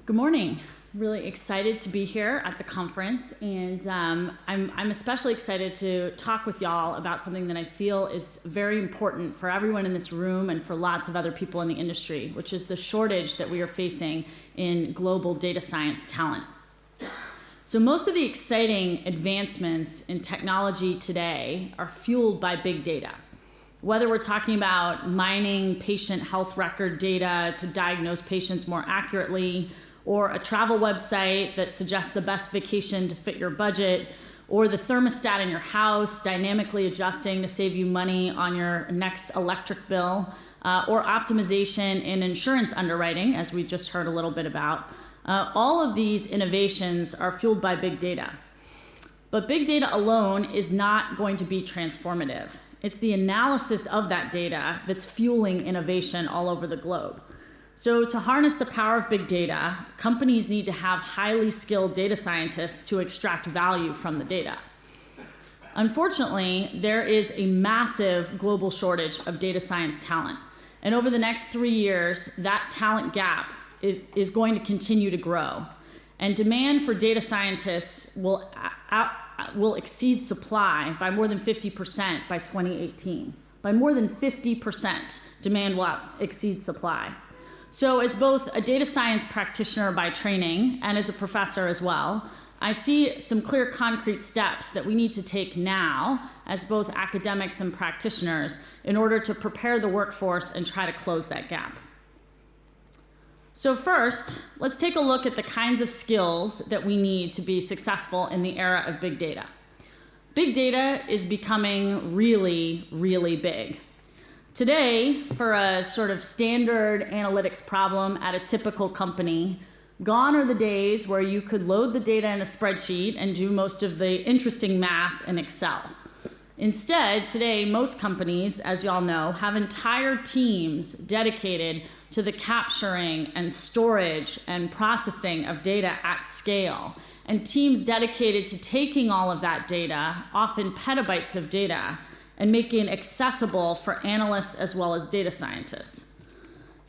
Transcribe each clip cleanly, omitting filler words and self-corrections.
Good morning. Really excited to be here at the conference, and I'm especially excited to talk with y'all about something that I feel is very important for everyone in this room and for lots of other people in the industry, which is the shortage that we are facing in global data science talent. So most of the exciting advancements in technology today are fueled by big data. Whether we're talking about mining patient health record data to diagnose patients more accurately, or a travel website that suggests the best vacation to fit your budget, or the thermostat in your house dynamically adjusting to save you money on your next electric bill, or optimization in insurance underwriting, as we just heard a little bit about. All of these innovations are fueled by big data. But big data alone is not going to be transformative. It's the analysis of that data that's fueling innovation all over the globe. So to harness the power of big data, companies need to have highly skilled data scientists to extract value from the data. Unfortunately, there is a massive global shortage of data science talent. And over the next 3 years, that talent gap is going to continue to grow. And demand for data scientists will exceed supply by more than 50% by 2018. By more than 50%, demand will exceed supply. So as both a data science practitioner by training and as a professor as well, I see some clear concrete steps that we need to take now as both academics and practitioners in order to prepare the workforce and try to close that gap. So first, let's take a look at the kinds of skills that we need to be successful in the era of big data. Big data is becoming really, really big. Today, for a sort of standard analytics problem at a typical company, gone are the days where you could load the data in a spreadsheet and do most of the interesting math in Excel. Instead, today, most companies, as y'all know, have entire teams dedicated to the capturing and storage and processing of data at scale, and teams dedicated to taking all of that data, often petabytes of data, and making it accessible for analysts as well as data scientists.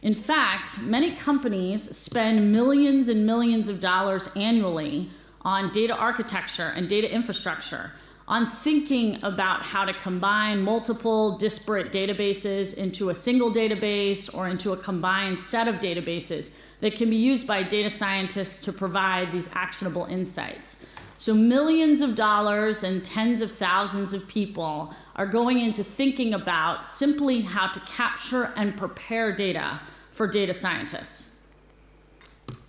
In fact, many companies spend millions and millions of dollars annually on data architecture and data infrastructure, on thinking about how to combine multiple disparate databases into a single database or into a combined set of databases that can be used by data scientists to provide these actionable insights. So millions of dollars and tens of thousands of people are going into thinking about simply how to capture and prepare data for data scientists.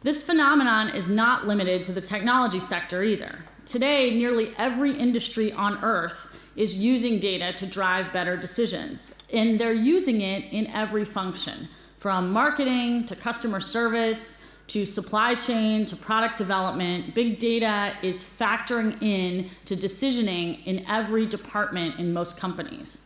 This phenomenon is not limited to the technology sector either. Today, nearly every industry on Earth is using data to drive better decisions, and they're using it in every function, from marketing to customer service, to supply chain, to product development. Big data is factoring in to decisioning in every department in most companies.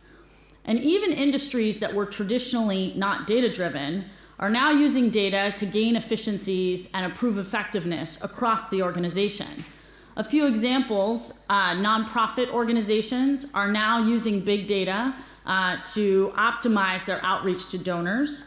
And even industries that were traditionally not data-driven are now using data to gain efficiencies and improve effectiveness across the organization. A few examples, nonprofit organizations are now using big data to optimize their outreach to donors.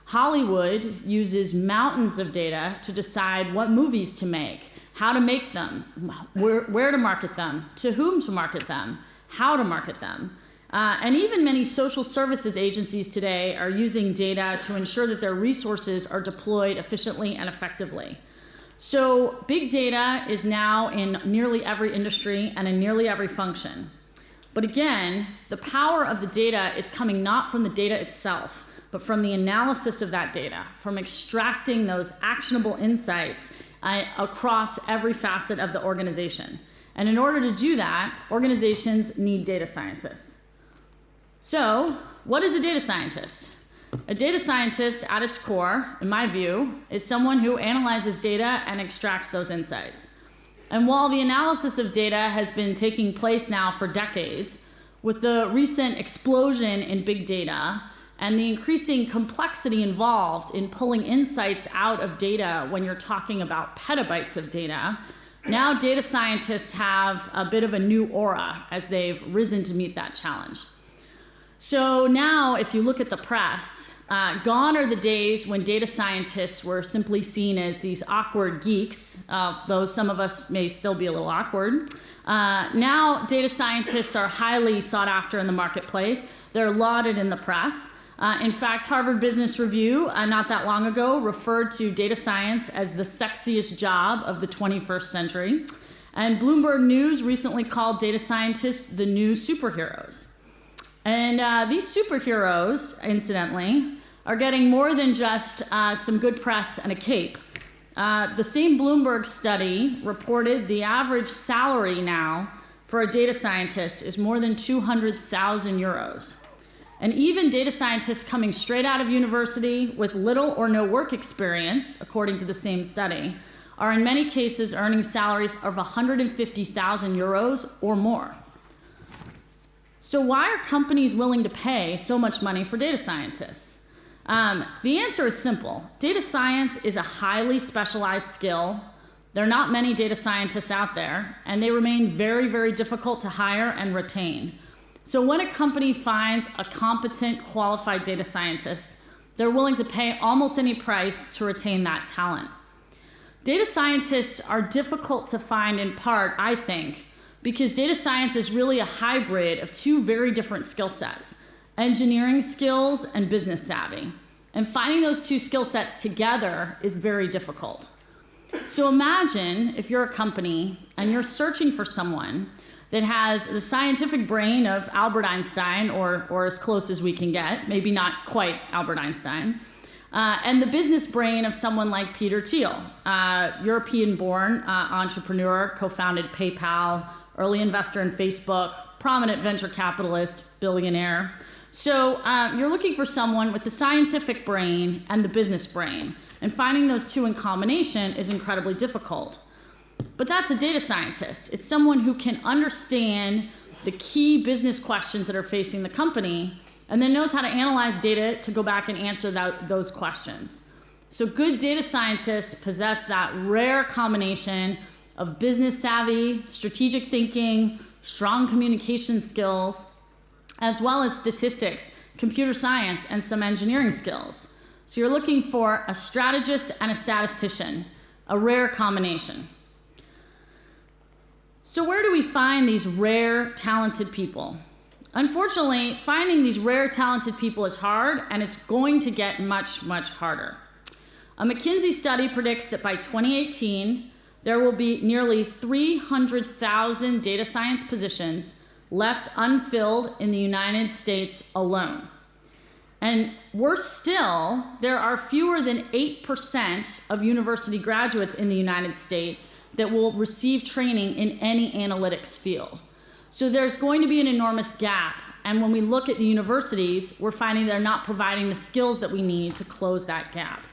Hollywood uses mountains of data to decide what movies to make, how to make them, where to market them, to whom to market them, how to market them. And even many social services agencies today are using data to ensure that their resources are deployed efficiently and effectively. So big data is now in nearly every industry and in nearly every function. But again, the power of the data is coming not from the data itself, but from the analysis of that data, from extracting those actionable insights across every facet of the organization. And in order to do that, organizations need data scientists. So, what is a data scientist? A data scientist, at its core, in my view, is someone who analyzes data and extracts those insights. And while the analysis of data has been taking place now for decades, with the recent explosion in big data and the increasing complexity involved in pulling insights out of data when you're talking about petabytes of data, now data scientists have a bit of a new aura as they've risen to meet that challenge. So now, if you look at the press, gone are the days when data scientists were simply seen as these awkward geeks, though some of us may still be a little awkward. Now, data scientists are highly sought after in the marketplace. They're lauded in the press. In fact, Harvard Business Review, not that long ago, referred to data science as the sexiest job of the 21st century. And Bloomberg News recently called data scientists the new superheroes. And these superheroes, incidentally, are getting more than just some good press and a cape. The same Bloomberg study reported the average salary now for a data scientist is more than 200,000 euros. And even data scientists coming straight out of university with little or no work experience, according to the same study, are in many cases earning salaries of 150,000 euros or more. So why are companies willing to pay so much money for data scientists? The answer is simple. Data science is a highly specialized skill. There are not many data scientists out there, and they remain very, very difficult to hire and retain. So when a company finds a competent, qualified data scientist, they're willing to pay almost any price to retain that talent. Data scientists are difficult to find in part, I think, because data science is really a hybrid of two very different skill sets, engineering skills and business savvy. And finding those two skill sets together is very difficult. So imagine if you're a company and you're searching for someone that has the scientific brain of Albert Einstein, or as close as we can get, maybe not quite Albert Einstein, and the business brain of someone like Peter Thiel, European-born entrepreneur, co-founded PayPal, early investor in Facebook, prominent venture capitalist, billionaire. So you're looking for someone with the scientific brain and the business brain, and finding those two in combination is incredibly difficult. But that's a data scientist. It's someone who can understand the key business questions that are facing the company and then knows how to analyze data to go back and answer those questions. So good data scientists possess that rare combination of business savvy, strategic thinking, strong communication skills, as well as statistics, computer science, and some engineering skills. So you're looking for a strategist and a statistician, a rare combination. So where do we find these rare, talented people? Unfortunately, finding these rare, talented people is hard, and it's going to get much, much harder. A McKinsey study predicts that by 2018, there will be nearly 300,000 data science positions left unfilled in the United States alone. And worse still, there are fewer than 8% of university graduates in the United States that will receive training in any analytics field. So there's going to be an enormous gap. And when we look at the universities, we're finding they're not providing the skills that we need to close that gap.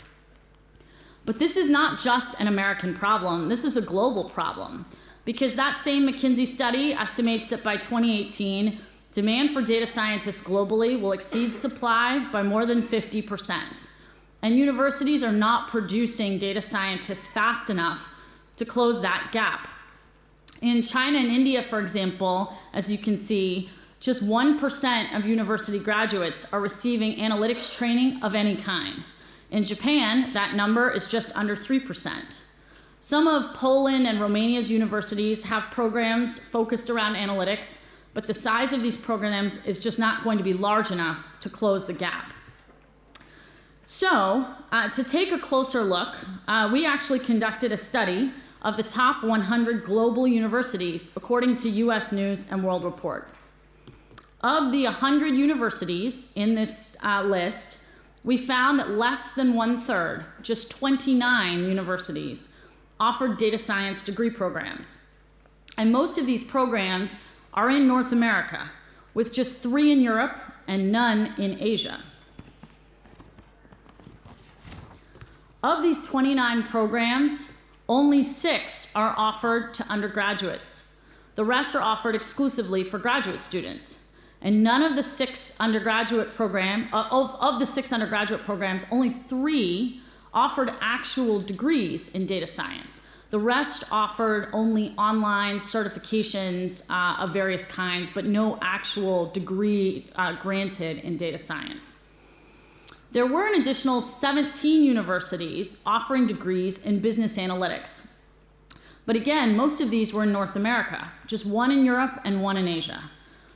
But this is not just an American problem. This is a global problem, because that same McKinsey study estimates that by 2018, demand for data scientists globally will exceed supply by more than 50%. And universities are not producing data scientists fast enough to close that gap. In China and India, for example, as you can see, just 1% of university graduates are receiving analytics training of any kind. In Japan, that number is just under 3%. Some of Poland and Romania's universities have programs focused around analytics, but the size of these programs is just not going to be large enough to close the gap. So, to take a closer look, we actually conducted a study of the top 100 global universities according to US News and World Report. Of the 100 universities in this list, we found that less than 1/3, just 29 universities, offered data science degree programs. And most of these programs are in North America, with just 3 in Europe and none in Asia. Of these 29 programs, only 6 are offered to undergraduates. The rest are offered exclusively for graduate students. And none of the 6 undergraduate programs, of the 6 undergraduate programs, only 3 offered actual degrees in data science. The rest offered only online certifications of various kinds, but no actual degree granted in data science. There were an additional 17 universities offering degrees in business analytics. But again, most of these were in North America, just one in Europe and one in Asia.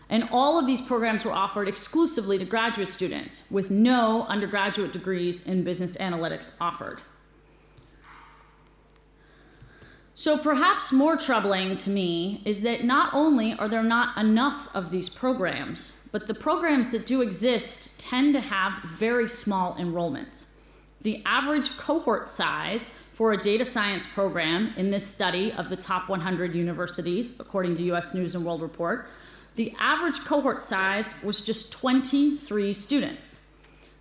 And all of these programs were offered exclusively to graduate students, with no undergraduate degrees in business analytics offered. So perhaps more troubling to me is that not only are there not enough of these programs, but the programs that do exist tend to have very small enrollments. The average cohort size for a data science program in this study of the top 100 universities, according to US News and World Report, the average cohort size was just 23 students.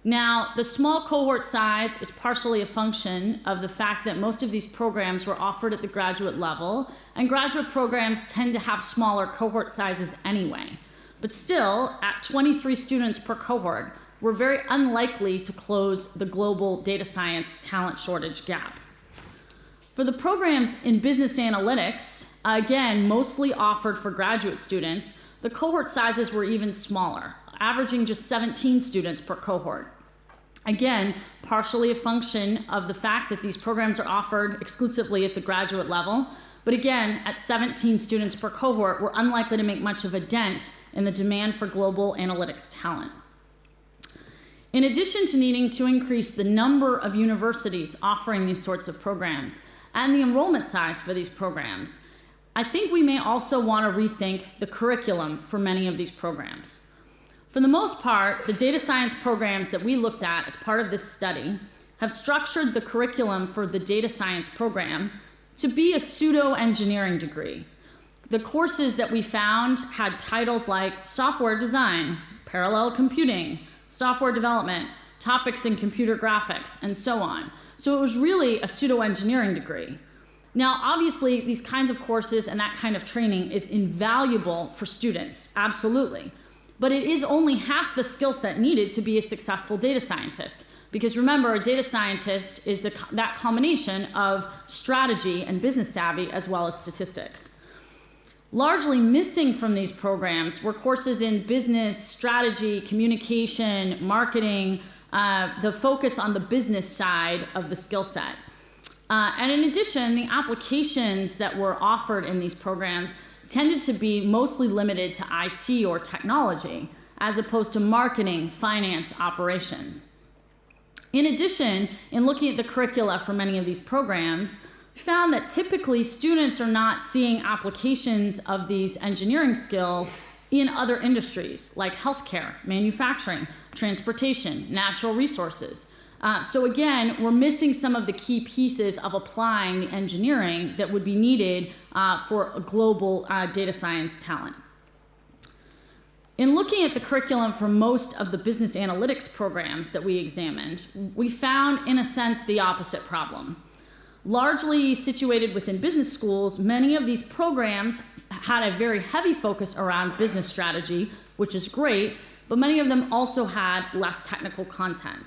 Now, the small cohort size is partially a function of the fact that most of these programs were offered at the graduate level, and graduate programs tend to have smaller cohort sizes anyway. But still, at 23 students per cohort, we're very unlikely to close the global data science talent shortage gap. For the programs in business analytics, again, mostly offered for graduate students, the cohort sizes were even smaller, averaging just 17 students per cohort. Again, partially a function of the fact that these programs are offered exclusively at the graduate level, but again, at 17 students per cohort, we're unlikely to make much of a dent in the demand for global analytics talent. In addition to needing to increase the number of universities offering these sorts of programs and the enrollment size for these programs, I think we may also want to rethink the curriculum for many of these programs. For the most part, the data science programs that we looked at as part of this study have structured the curriculum for the data science program to be a pseudo-engineering degree. The courses that we found had titles like software design, parallel computing, software development, topics in computer graphics, and so on. So it was really a pseudo-engineering degree. Now, obviously, these kinds of courses and that kind of training is invaluable for students, absolutely. But it is only half the skill set needed to be a successful data scientist. Because remember, a data scientist is that combination of strategy and business savvy as well as statistics. Largely missing from these programs were courses in business, strategy, communication, marketing, the focus on the business side of the skill set. And in addition, the applications that were offered in these programs tended to be mostly limited to IT or technology, as opposed to marketing, finance, operations. In addition, in looking at the curricula for many of these programs, we found that typically students are not seeing applications of these engineering skills in other industries like healthcare, manufacturing, transportation, natural resources. So again, we're missing some of the key pieces of applying the engineering that would be needed for a global data science talent. In looking at the curriculum for most of the business analytics programs that we examined, we found, in a sense, the opposite problem. Largely situated within business schools, many of these programs had a very heavy focus around business strategy, which is great, but many of them also had less technical content.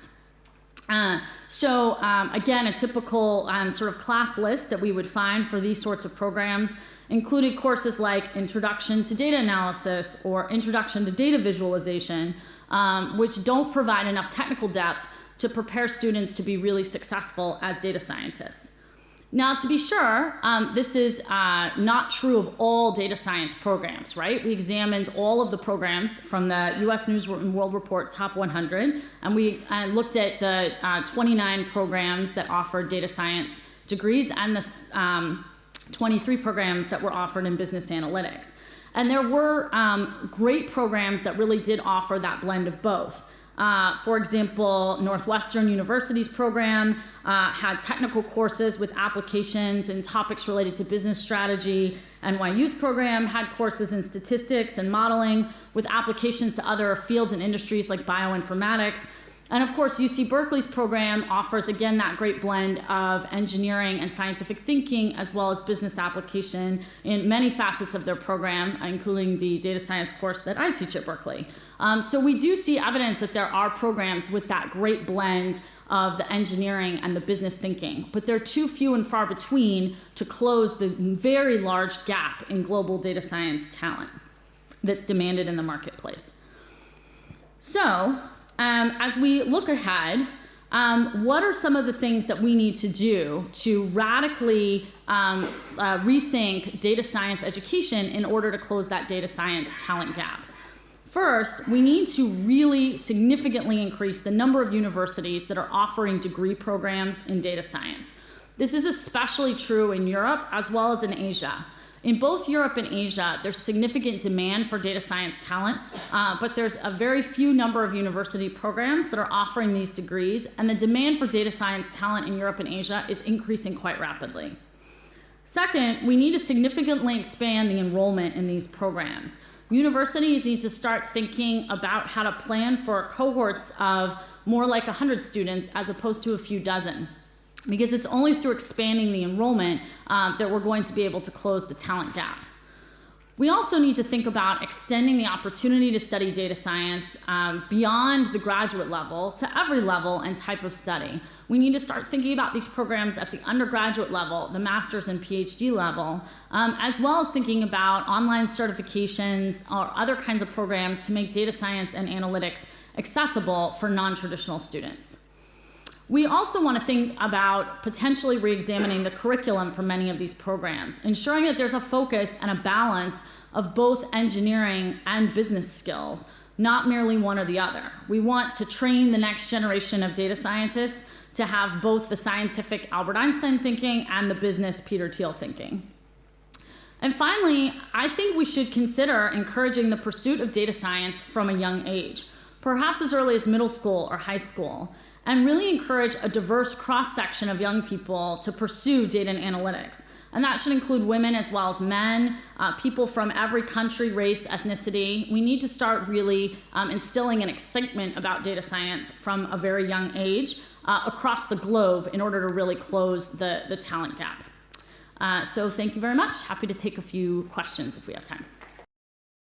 Again, a typical sort of class list that we would find for these sorts of programs included courses like Introduction to Data Analysis or Introduction to Data Visualization, which don't provide enough technical depth to prepare students to be really successful as data scientists. Now, to be sure, this is not true of all data science programs, right? We examined all of the programs from the US News and World Report Top 100, and we looked at the 29 programs that offered data science degrees and the 23 programs that were offered in business analytics. And there were great programs that really did offer that blend of both. For example, Northwestern University's program had technical courses with applications and topics related to business strategy. NYU's program had courses in statistics and modeling with applications to other fields and industries like bioinformatics. And of course, UC Berkeley's program offers, again, that great blend of engineering and scientific thinking, as well as business application in many facets of their program, including the data science course that I teach at Berkeley. So we do see evidence that there are programs with that great blend of the engineering and the business thinking, but they're too few and far between to close the very large gap in global data science talent that's demanded in the marketplace. So, as we look ahead, what are some of the things that we need to do to radically rethink data science education in order to close that data science talent gap? First, we need to really significantly increase the number of universities that are offering degree programs in data science. This is especially true in Europe as well as in Asia. In both Europe and Asia, there's significant demand for data science talent, but there's a very few number of university programs that are offering these degrees, and the demand for data science talent in Europe and Asia is increasing quite rapidly. Second, we need to significantly expand the enrollment in these programs. Universities need to start thinking about how to plan for cohorts of more like 100 students as opposed to a few dozen, because it's only through expanding the enrollment that we're going to be able to close the talent gap. We also need to think about extending the opportunity to study data science beyond the graduate level to every level and type of study. We need to start thinking about these programs at the undergraduate level, the master's and PhD level, as well as thinking about online certifications or other kinds of programs to make data science and analytics accessible for non-traditional students. We also want to think about potentially re-examining the curriculum for many of these programs, ensuring that there's a focus and a balance of both engineering and business skills, not merely one or the other. We want to train the next generation of data scientists to have both the scientific Albert Einstein thinking and the business Peter Thiel thinking. And finally, I think we should consider encouraging the pursuit of data science from a young age, perhaps as early as middle school or high school, and really encourage a diverse cross-section of young people to pursue data and analytics. And that should include women as well as men, people from every country, race, ethnicity. We need to start really instilling an excitement about data science from a very young age across the globe in order to really close the talent gap. So thank you very much. Happy to take a few questions if we have time.